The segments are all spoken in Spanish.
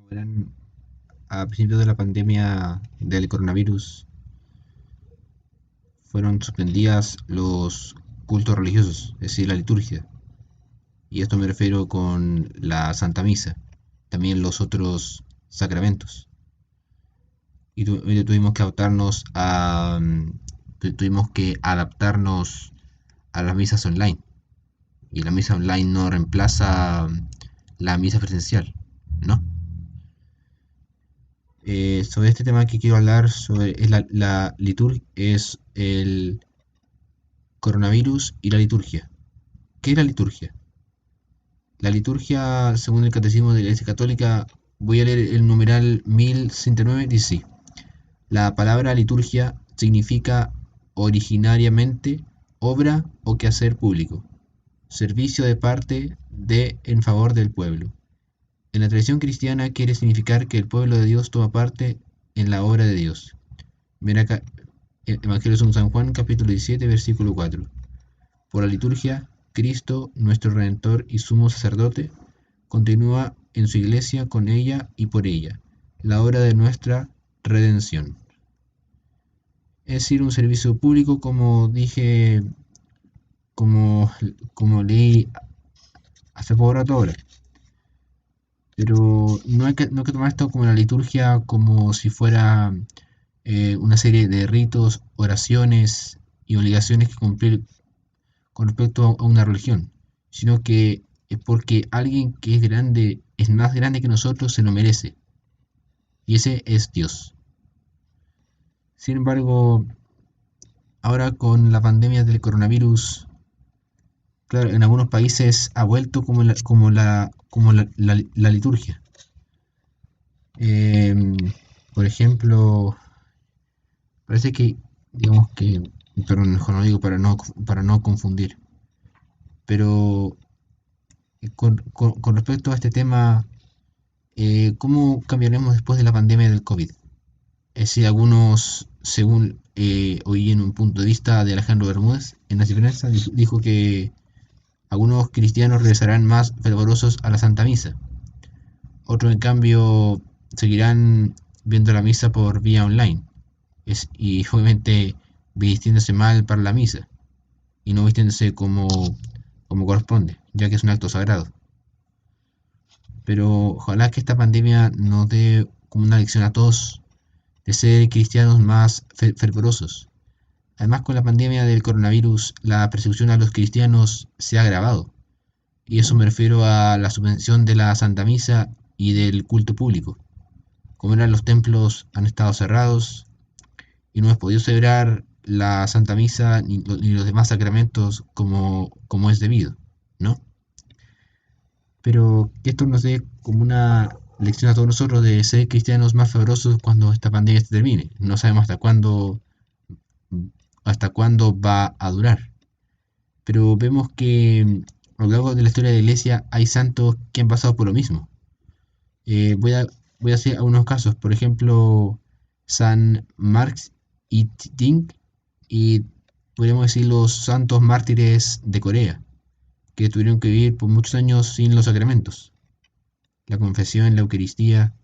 verán, a principios de la pandemia del coronavirus fueron suspendidas los cultos religiosos, es decir, la liturgia. Y esto me refiero con la Santa Misa, también los otros sacramentos. Y tuvimos que adaptarnos a las misas online. Y la misa online no reemplaza la misa presencial, ¿no? Sobre este tema que quiero hablar sobre es la liturgia, es el coronavirus y la liturgia. ¿Qué es la liturgia? La liturgia, según el Catecismo de la Iglesia Católica, voy a leer el numeral 1069, dice así: la palabra liturgia significa originariamente obra o quehacer público, servicio de parte de en favor del pueblo. En la tradición cristiana quiere significar que el pueblo de Dios toma parte en la obra de Dios. Mira acá, Evangelio según San Juan, capítulo 17, versículo 4. Por la liturgia, Cristo, nuestro Redentor y sumo sacerdote, continúa en su iglesia con ella y por ella, la obra de nuestra redención. Es decir, un servicio público, como dije, como, como leí hace poco rato ahora. Pero no hay que tomar esto como la liturgia como si fuera una serie de ritos, oraciones y obligaciones que cumplir con respecto a una religión, sino que es porque alguien que es grande, es más grande que nosotros, se lo merece, y ese es Dios. Sin embargo, ahora con la pandemia del coronavirus, claro, en algunos países ha vuelto como la liturgia. Eh, por ejemplo, parece que, digamos que, perdón, mejor no digo para no confundir, pero con respecto a este tema, ¿cómo cambiaremos después de la pandemia del COVID? Es decir, algunos, según oí en un punto de vista de Alejandro Bermúdez, en la prensa, dijo que algunos cristianos regresarán más fervorosos a la Santa Misa. Otros, en cambio, seguirán viendo la misa por vía online. Y obviamente vistiéndose mal para la misa y no vistiéndose como corresponde, ya que es un acto sagrado. Pero ojalá que esta pandemia nos dé como una lección a todos de ser cristianos más fervorosos. Además, con la pandemia del coronavirus, la persecución a los cristianos se ha agravado. Y eso me refiero a la suspensión de la Santa Misa y del culto público. Como eran, los templos han estado cerrados y no hemos podido celebrar la Santa Misa ni los demás sacramentos como es debido, ¿no? Pero que esto nos dé como una lección a todos nosotros de ser cristianos más fervorosos cuando esta pandemia se termine. No sabemos hasta cuándo va a durar. Pero vemos que a lo largo de la historia de la iglesia hay santos que han pasado por lo mismo. Eh, voy a, voy a hacer algunos casos. Por ejemplo, San Marx y Tink, y podríamos decir los santos mártires de Corea, que tuvieron que vivir por muchos años sin los sacramentos, la confesión, la Eucaristía,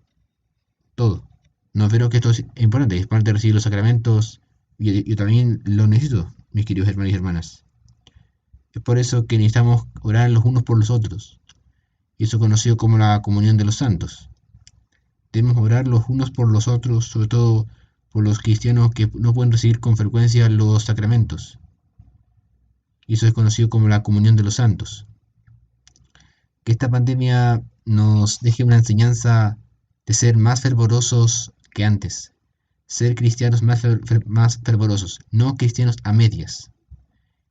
todo. No, pero que esto es importante recibir los sacramentos, y yo también lo necesito, mis queridos hermanos y hermanas. Es por eso que necesitamos orar los unos por los otros, y eso es conocido como la comunión de los santos. Debemos orar los unos por los otros, sobre todo por los cristianos que no pueden recibir con frecuencia los sacramentos, y eso es conocido como la comunión de los santos. Que esta pandemia nos deje una enseñanza de ser más fervorosos que antes, ser cristianos más fervorosos, no cristianos a medias,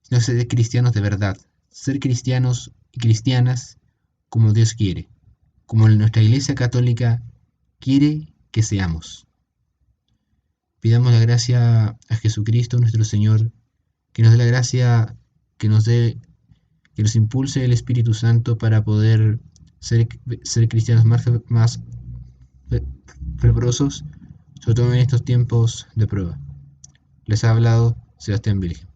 sino ser cristianos de verdad, ser cristianos y cristianas como Dios quiere, como nuestra Iglesia Católica quiere que seamos. Pidamos la gracia a Jesucristo nuestro Señor, que nos dé la gracia, que nos dé, que nos impulse el Espíritu Santo para poder ser cristianos más fervorosos, sobre todo en estos tiempos de prueba. Les ha hablado Sebastián Vilge.